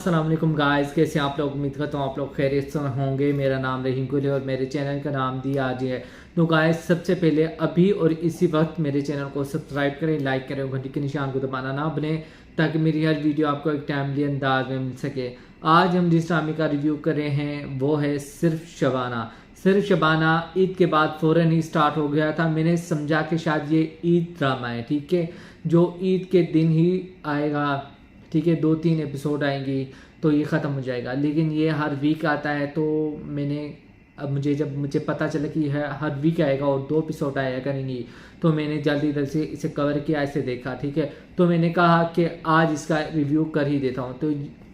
अस्सलाम वालेकुम गाइस, कैसे आप लोग। उम्मीद करता हूँ आप लोग खैरियत से होंगे। मेरा नाम रहीम गुल है और मेरे चैनल का नाम दिया आज है। तो गाइस, सबसे पहले अभी और इसी वक्त मेरे चैनल को सब्सक्राइब करें, लाइक करें और घंटी के निशान को दबाना ना भूलें ताकि मेरी हर वीडियो आपको एक टाइमली अंदाज में मिल सके। आज हम जिस ड्रामे का रिव्यू कर रहे हैं वो है सिर्फ शबाना। सिर्फ शबाना ईद के बाद फ़ौरन ही स्टार्ट हो गया था। मैंने समझा कि शायद ये ईद ड्रामा है, ठीक है, जो ईद के दिन ही आएगा, ठीक है, 2-3 एपिसोड आएंगी तो ये ख़त्म हो जाएगा। लेकिन ये हर वीक आता है, तो मैंने जब मुझे पता चला कि हर वीक आएगा और 2 एपिसोड आया करेंगी, तो मैंने जल्दी से इसे कवर किया, इसे देखा, ठीक है। तो मैंने कहा कि आज इसका रिव्यू कर ही देता हूँ। तो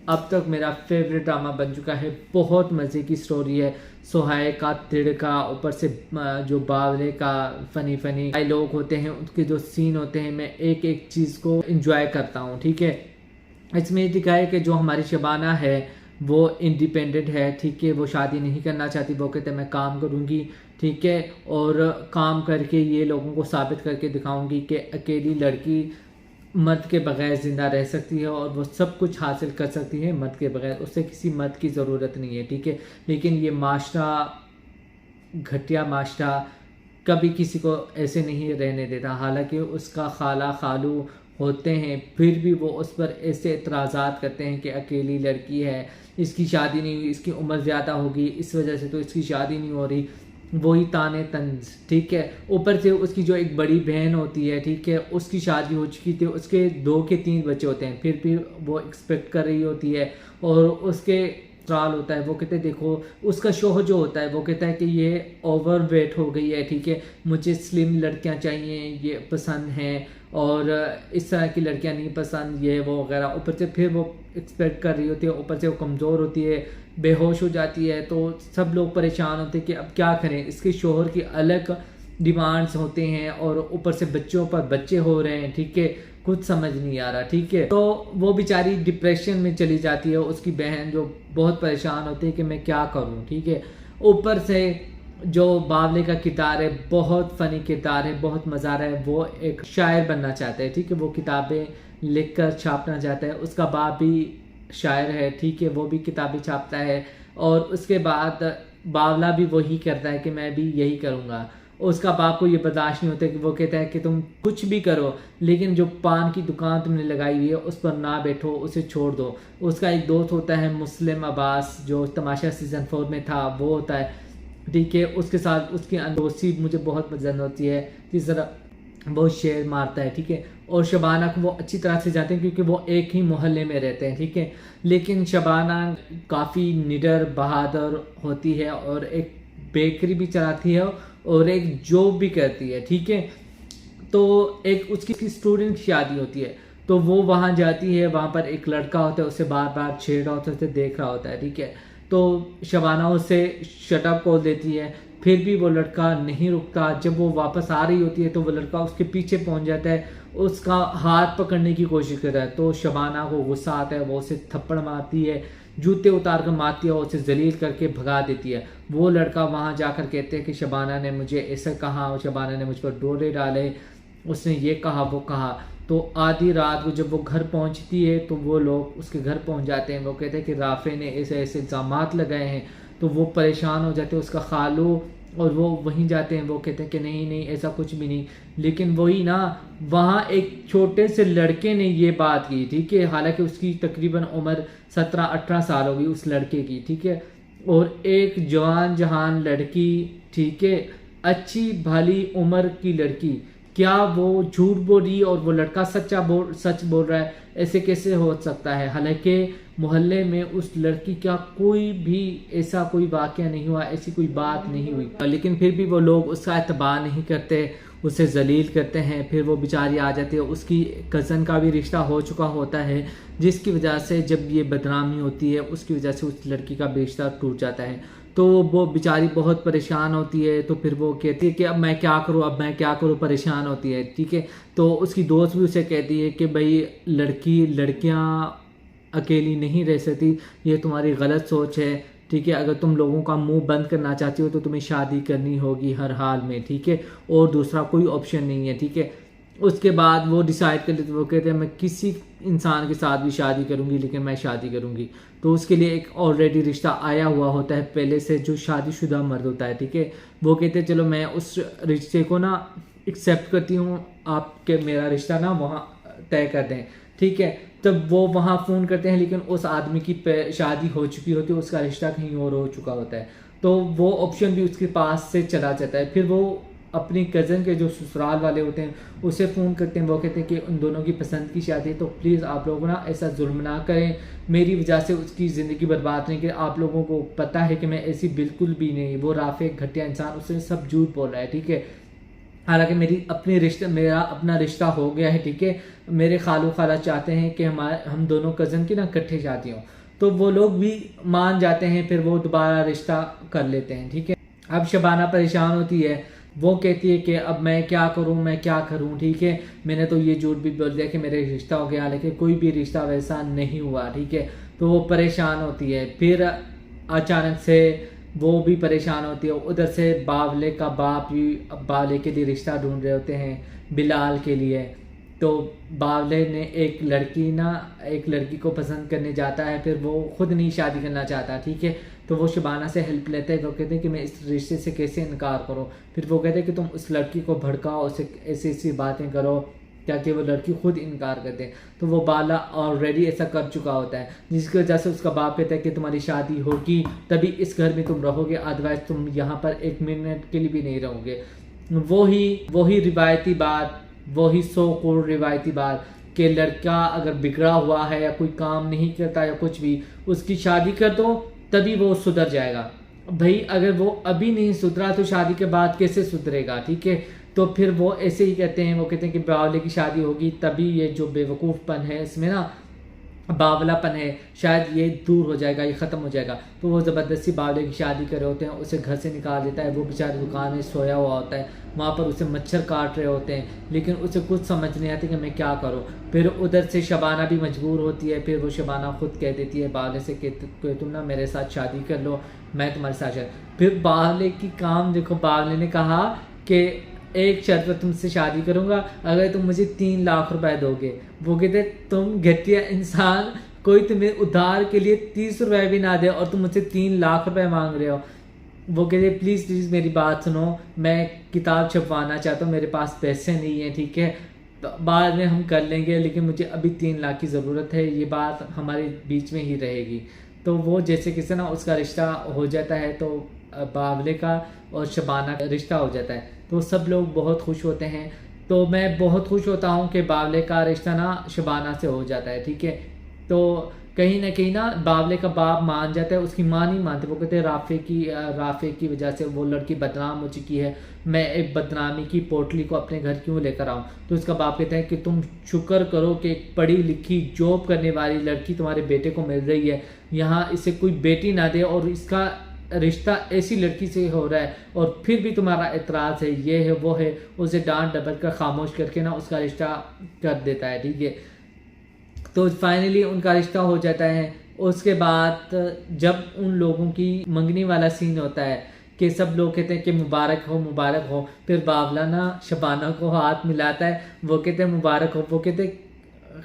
अब तक मेरा फेवरेट ड्रामा बन चुका है। बहुत मज़े की स्टोरी है। सोहाय का तिड़का, ऊपर से जो बावले का फ़नी डायलॉग होते हैं, उसके जो सीन होते हैं, मैं एक एक चीज़ को एंजॉय करता हूँ, ठीक है। इसमें ये दिखा है कि जो हमारी शबाना है वो इंडिपेंडेंट है, ठीक है, वो शादी नहीं करना चाहती। वो कहते हैं मैं काम करूँगी, ठीक है, और काम करके ये लोगों को साबित करके दिखाऊंगी कि अकेली लड़की मर्द के बगैर ज़िंदा रह सकती है और वो सब कुछ हासिल कर सकती है मर्द के बगैर। उससे किसी मर्द की ज़रूरत नहीं है, ठीक है। लेकिन ये माशरा, घटिया माशरा, कभी किसी को ऐसे नहीं रहने देता। हालांकि उसका खाला खालू होते हैं, फिर भी वो उस पर ऐसे एतराज़ात करते हैं कि अकेली लड़की है, इसकी शादी नहीं हुई, इसकी उम्र ज़्यादा होगी, इस वजह से तो इसकी शादी नहीं हो रही। वही ताने तंज, ठीक है। ऊपर से उसकी जो एक बड़ी बहन होती है, ठीक है, उसकी शादी हो चुकी थी, उसके 2 के 3 बच्चे होते हैं, फिर भी वो एक्सपेक्ट कर रही होती है। और उसके ट्राल होता है, वो कहते हैं देखो, उसका शोहर जो होता है वो कहता है कि ये ओवर वेट हो गई है, ठीक है, मुझे स्लिम लड़कियां चाहिए, ये पसंद हैं, और इस तरह की लड़कियां नहीं पसंद, ये वो वगैरह। ऊपर से फिर वो एक्सपेक्ट कर रही होती है, ऊपर से वो कमज़ोर होती है, बेहोश हो जाती है। तो सब लोग परेशान होते हैं कि अब क्या करें। इसके शोहर की अलग डिमांड्स होते हैं और ऊपर से बच्चों पर बच्चे हो रहे हैं, ठीक है, कुछ समझ नहीं आ रहा, ठीक है। तो वो बेचारी डिप्रेशन में चली जाती है। उसकी बहन जो बहुत परेशान होती है कि मैं क्या करूं, ठीक है। ऊपर से जो बावले का किरदार है, बहुत फ़नी किरदार है, बहुत मज़ा आ रहा है। वो एक शायर बनना चाहता है, ठीक है, वो किताबें लिखकर छापना चाहता है। उसका बाप भी शायर है, ठीक है, वो भी किताबें छापता है। और उसके बाद बावला भी वही करता है कि मैं भी यही करूँगा। उसका बाप को ये बर्दाश्त नहीं होता कि वो कहता है कि तुम कुछ भी करो, लेकिन जो पान की दुकान तुमने लगाई हुई है उस पर ना बैठो, उसे छोड़ दो। उसका एक दोस्त होता है मुस्लिम अब्बास, जो तमाशा सीज़न 4 में था, वो होता है, ठीक है। उसके साथ उसकी दोस्ती मुझे बहुत पसंद होती है, जिस तरह वो शेर मारता है, ठीक है। और शबाना को वो अच्छी तरह से जानते हैं क्योंकि वो एक ही मोहल्ले में रहते हैं, ठीक है। लेकिन शबाना काफ़ी निडर बहादुर होती है और एक बेकरी भी चलाती है और एक जॉब भी करती है, ठीक है। तो एक उसकी स्टूडेंट की शादी होती है, तो वो वहाँ जाती है। वहाँ पर एक लड़का होता है, उसे बार बार छेड़ रहा होता है, उसे देख रहा होता है, ठीक है। तो शबाना उसे शटअप कॉल देती है, फिर भी वो लड़का नहीं रुकता। जब वो वापस आ रही होती है तो वो लड़का उसके पीछे पहुंच जाता है, उसका हाथ पकड़ने की कोशिश करता है। तो शबाना को गुस्सा आता है, वो उसे थप्पड़ मारती है, जूते उतार कर मारती है और उसे जलील करके भगा देती है। वो लड़का वहाँ जाकर कहते हैं कि शबाना ने मुझे ऐसा कहा और शबाना ने मुझ पर डोरे डाले, उसने ये कहा वो कहा। तो आधी रात को जब वो घर पहुंचती है तो वो लोग उसके घर पहुंच जाते हैं। वो कहते हैं कि राफे ने ऐसे ऐसे इल्ज़ामात लगाए हैं। तो वो परेशान हो जाते हैं, उसका खालू और वो वहीं जाते हैं। वो कहते हैं कि नहीं नहीं, ऐसा कुछ भी नहीं। लेकिन वही ना, वहाँ एक छोटे से लड़के ने ये बात की, ठीक है। हालांकि उसकी तकरीबन उम्र 17-18 साल होगी उस लड़के की, ठीक है। और एक जवान जहान लड़की, ठीक है, अच्छी भली उम्र की लड़की, क्या वो झूठ बोल रही है और वो लड़का सच बोल रहा है? ऐसे कैसे हो सकता है? हालांकि मोहल्ले में उस लड़की का कोई भी ऐसा कोई वाकया नहीं हुआ, ऐसी कोई बात नहीं हुई, लेकिन फिर भी वो लोग उसका एतबार नहीं करते, उसे जलील करते हैं। फिर वो बेचारी आ जाती है। उसकी कज़न का भी रिश्ता हो चुका होता है, जिसकी वजह से जब ये बदनामी होती है उसकी वजह से उस लड़की का रिश्ता टूट जाता है। तो वो बेचारी बहुत परेशान होती है। तो फिर वो कहती है कि अब मैं क्या करूँ, परेशान होती है, ठीक है। तो उसकी दोस्त भी उसे कहती है कि भाई लड़कियाँ अकेली नहीं रह सकती, ये तुम्हारी गलत सोच है, ठीक है। अगर तुम लोगों का मुंह बंद करना चाहती हो तो तुम्हें शादी करनी होगी हर हाल में, ठीक है, और दूसरा कोई ऑप्शन नहीं है, ठीक है। उसके बाद वो डिसाइड कर लेते, वो कहते हैं मैं किसी इंसान के साथ भी शादी करूंगी लेकिन मैं शादी करूंगी। तो उसके लिए एक ऑलरेडी रिश्ता आया हुआ होता है पहले से, जो शादीशुदा मर्द होता है, ठीक है। वो कहते हैं चलो मैं उस रिश्ते को ना एक्सेप्ट करती हूँ, आपके मेरा रिश्ता ना वहाँ तय कर दें, ठीक है। तब वो वहाँ फ़ोन करते हैं, लेकिन उस आदमी की शादी हो चुकी होती है, उसका रिश्ता कहीं और हो चुका होता है, तो वो ऑप्शन भी उसके पास से चला जाता है। फिर वो अपनी कज़न के जो ससुराल वाले होते हैं उसे फ़ोन करते हैं, वो कहते हैं कि उन दोनों की पसंद की शादी है, तो प्लीज़ आप लोग ना ऐसा जुल्म ना करें, मेरी वजह से उसकी ज़िंदगी बर्बाद नहीं करें। आप लोगों को पता है कि मैं ऐसी बिल्कुल भी नहीं, वो राफे घटिया इंसान, उससे सब झूठ बोल रहा है, ठीक है। हालांकि मेरा अपना रिश्ता हो गया है, ठीक है। मेरे खालू खाला चाहते हैं कि हम दोनों कज़न की ना इकट्ठे शादी हो, तो वो लोग भी मान जाते हैं, फिर वो दोबारा रिश्ता कर लेते हैं, ठीक है। अब शबाना परेशान होती है, वो कहती है कि अब मैं क्या करूं, ठीक है। मैंने तो ये झूठ भी बोल दिया कि मेरा रिश्ता हो गया, लेकिन कोई भी रिश्ता वैसा नहीं हुआ, ठीक है। तो वो परेशान होती है। फिर अचानक से वो भी परेशान होती है, उधर से बावले का बाप भी बावले के लिए रिश्ता ढूंढ रहे होते हैं, बिलाल के लिए। तो बावले ने एक लड़की को पसंद करने जाता है, फिर वो खुद नहीं शादी करना चाहता, ठीक है। तो वो शबाना से हेल्प लेते हैं, वो कहते हैं कि मैं इस रिश्ते से कैसे इनकार करूं। फिर वो कहते हैं कि तुम उस लड़की को भड़काओ, उसे ऐसी ऐसी बातें करो ताकि वो लड़की खुद इनकार कर दे। तो वो बाला ऑलरेडी ऐसा कर चुका होता है, जिसकी वजह से उसका बाप कहता है कि तुम्हारी शादी होगी तभी इस घर में तुम रहोगे, अदरवाइज तुम यहाँ पर 1 मिनट के लिए भी नहीं रहोगे। वही रिवायती बात, वही सो कॉल्ड रिवायती बात कि लड़का अगर बिगड़ा हुआ है या कोई काम नहीं करता या कुछ भी, उसकी शादी कर दो तभी वो सुधर जाएगा। भाई अगर वो अभी नहीं सुधरा तो शादी के बाद कैसे सुधरेगा, ठीक है। तो फिर वो ऐसे ही कहते हैं, वो कहते हैं कि बावले की शादी होगी तभी ये जो बेवकूफ़पन है इसमें ना, बावलापन है, शायद ये दूर हो जाएगा, ये ख़त्म हो जाएगा। तो वो ज़बरदस्ती बावले की शादी कर रहे होते हैं, उसे घर से निकाल देता है। वो बेचारे दुकान में सोया हुआ होता है, वहाँ पर उसे मच्छर काट रहे होते हैं, लेकिन उसे कुछ समझ नहीं आती कि मैं क्या करूँ। फिर उधर से शबाना भी मजबूर होती है, फिर वो शबाना खुद कह देती है बावले से कि तुम ना मेरे साथ शादी कर लो, मैं तुम्हारे साथ शादी। फिर बावले की काम देखो, बावले ने कहा कि एक शर्त पर तुमसे शादी करूंगा अगर तुम मुझे 3 लाख रुपए दोगे। वो कहते तुम घटिया इंसान, कोई तुम्हें उधार के लिए 30 रुपए भी ना दे और तुम मुझसे 3 लाख रुपए मांग रहे हो। वो कहते प्लीज़ मेरी बात सुनो, मैं किताब छपवाना चाहता हूँ, मेरे पास पैसे नहीं है, ठीक है, तो बाद में हम कर लेंगे, लेकिन मुझे अभी 3 लाख की ज़रूरत है, ये बात हमारे बीच में ही रहेगी। तो वो जैसे किसी ना उसका रिश्ता हो जाता है, तो बावले का और शबाना का रिश्ता हो जाता है, तो सब लोग बहुत खुश होते हैं। तो मैं बहुत खुश होता हूँ कि बावले का रिश्ता ना शबाना से हो जाता है, ठीक है। तो कहीं ना कहीं ना बावले का बाप मान जाता है, उसकी माँ नहीं मानती। वो कहते हैं राफे की वजह से वो लड़की बदनाम हो चुकी है, मैं एक बदनामी की पोटली को अपने घर क्यों लेकर आऊँ। तो उसका बाप कहता है कि तुम शुक्र करो कि एक पढ़ी लिखी जॉब करने वाली लड़की तुम्हारे बेटे को मिल रही है, यहाँ इसे कोई बेटी ना दे और इसका रिश्ता ऐसी लड़की से हो रहा है और फिर भी तुम्हारा एतराज़ है, ये है वो है। उसे डांट डपट कर खामोश करके ना उसका रिश्ता कर देता है, ठीक है। तो फाइनली उनका रिश्ता हो जाता है। उसके बाद जब उन लोगों की मंगनी वाला सीन होता है कि सब लोग कहते हैं कि मुबारक हो, फिर बावला ना शबाना को हाथ मिलाता है, वो कहते हैं मुबारक हो। वो कहते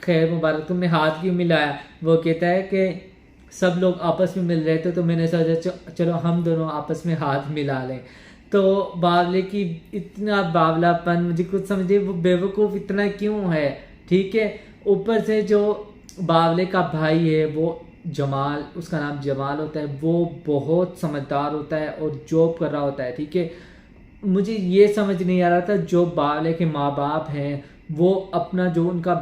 खैर मुबारक, तुमने हाथ क्यों मिलाया। वो कहता है कि सब लोग आपस में मिल रहे थे तो मैंने सोचा चलो हम दोनों आपस में हाथ मिला लें। तो बावले की इतना बावलापन मुझे कुछ समझे, वो बेवकूफ़ इतना क्यों है, ठीक है। ऊपर से जो बावले का भाई है वो जमाल, उसका नाम जमाल होता है, वो बहुत समझदार होता है और जॉब कर रहा होता है, ठीक है। मुझे ये समझ नहीं आ रहा था, जो बावले के माँ बाप हैं वो अपना जो उनका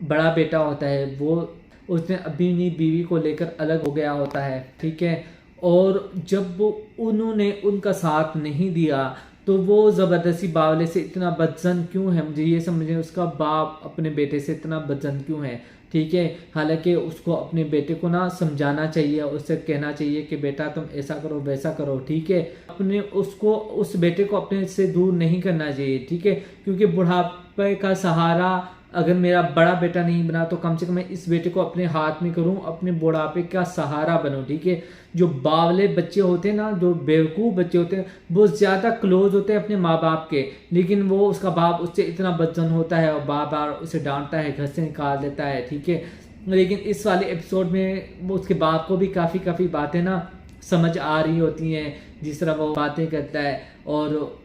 बड़ा बेटा होता है वो उसने अपनी बीवी को लेकर अलग हो गया होता है, ठीक है। और जब वो उन्होंने उनका साथ नहीं दिया तो वो ज़बरदस्ती बावले से इतना बदजन क्यों है, मुझे ये समझे उसका बाप अपने बेटे से इतना बदजन क्यों है, ठीक है। हालांकि उसको अपने बेटे को ना समझाना चाहिए, उससे कहना चाहिए कि बेटा तुम ऐसा करो वैसा करो, ठीक है। अपने उसको उस बेटे को अपने से दूर नहीं करना चाहिए, ठीक है, क्योंकि बुढ़ापे का सहारा अगर मेरा बड़ा बेटा नहीं बना तो कम से कम मैं इस बेटे को अपने हाथ में करूं, अपने बुढ़ापे का सहारा बनूं, ठीक है। जो बावले बच्चे होते हैं ना, जो बेवकूफ़ बच्चे होते हैं, वो ज़्यादा क्लोज होते हैं अपने माँ बाप के, लेकिन वो उसका बाप उससे इतना बदजन होता है और बार बार उसे डांटता है, घर से निकाल देता है, ठीक है। लेकिन इस वाले एपिसोड में वो उसके बाप को भी काफ़ी बातें ना समझ आ रही होती हैं, जिस तरह वो बातें करता है, और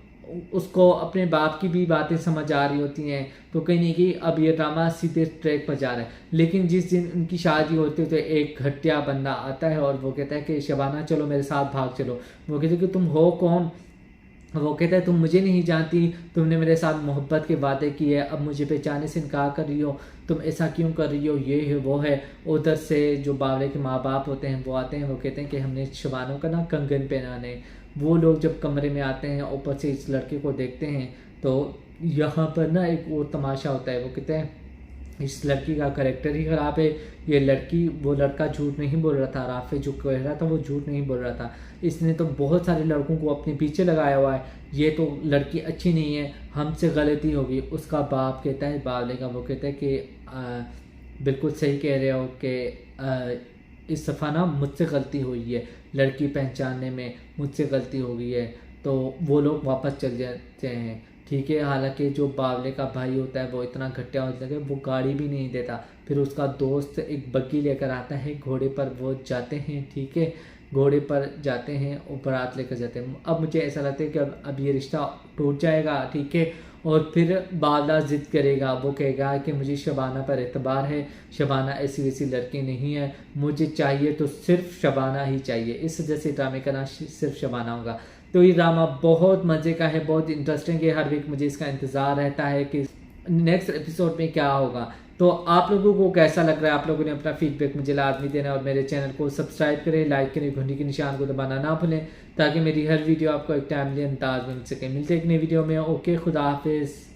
उसको अपने बाप की भी बातें समझ आ रही होती हैं। तो कहीं नहीं कि अब ये ड्रामा सीधे ट्रैक पर जा रहा है। लेकिन जिस दिन उनकी शादी होती है तो एक घटिया बंदा आता है और वो कहता है कि शबाना चलो मेरे साथ भाग चलो। वो कहते हैं कि तुम हो कौन? वो कहता है तुम मुझे नहीं जानती, तुमने मेरे साथ मोहब्बत के वादे किए, अब मुझे पहचाने से इनकार कर रही हो, तुम ऐसा क्यों कर रही हो, ये है वो है। उधर से जो बावले के माँ बाप होते हैं वो आते हैं, वो कहते हैं कि हमने शबानों का ना कंगन पहनाने। वो लोग जब कमरे में आते हैं ऊपर से इस लड़के को देखते हैं तो यहाँ पर ना एक वो तमाशा होता है। वो कहते हैं इस लड़की का करेक्टर ही ख़राब है, ये लड़की, वो लड़का झूठ नहीं बोल रहा था, राफे जो कह रहा था वो झूठ नहीं बोल रहा था, इसने तो बहुत सारे लड़कों को अपने पीछे लगाया हुआ है, ये तो लड़की अच्छी नहीं है, हमसे गलती होगी। उसका बाप कहता है, बावले का, वो कहता है कि बिल्कुल सही कह रहे हो कि इस दफ़ा ना मुझसे गलती हुई है, लड़की पहचानने में मुझसे गलती हो गई है। तो वो लोग वापस चल जाते हैं, ठीक है। हालांकि जो बावले का भाई होता है वो इतना घटिया होता है कि वो गाड़ी भी नहीं देता। फिर उसका दोस्त एक बग्गी लेकर आता है, घोड़े पर वो जाते हैं, ठीक है, घोड़े पर जाते हैं और बारात लेकर जाते हैं। अब मुझे ऐसा लगता है कि अब ये रिश्ता टूट जाएगा, ठीक है। और फिर बावला जिद करेगा, वो कहेगा कि मुझे शबाना पर एतबार है, शबाना ऐसी वैसी लड़की नहीं है, मुझे चाहिए तो सिर्फ शबाना ही चाहिए। इस वजह से ड्रामे का नाम सिर्फ शबाना होगा। तो ये ड्रामा बहुत मज़े का है, बहुत इंटरेस्टिंग है। हर वीक मुझे इसका इंतज़ार रहता है कि नेक्स्ट एपिसोड में क्या होगा। तो आप लोगों को कैसा लग रहा है? आप लोगों ने अपना फीडबैक मुझे लाजमी देना और मेरे चैनल को सब्सक्राइब करें, लाइक करें, घंटी के निशान को दबाना ना भूलें, ताकि मेरी हर वीडियो आपको एक टाइमली अंदाज में मिल सके। मिलते एक नई वीडियो में। ओके, खुदा हाफिज़।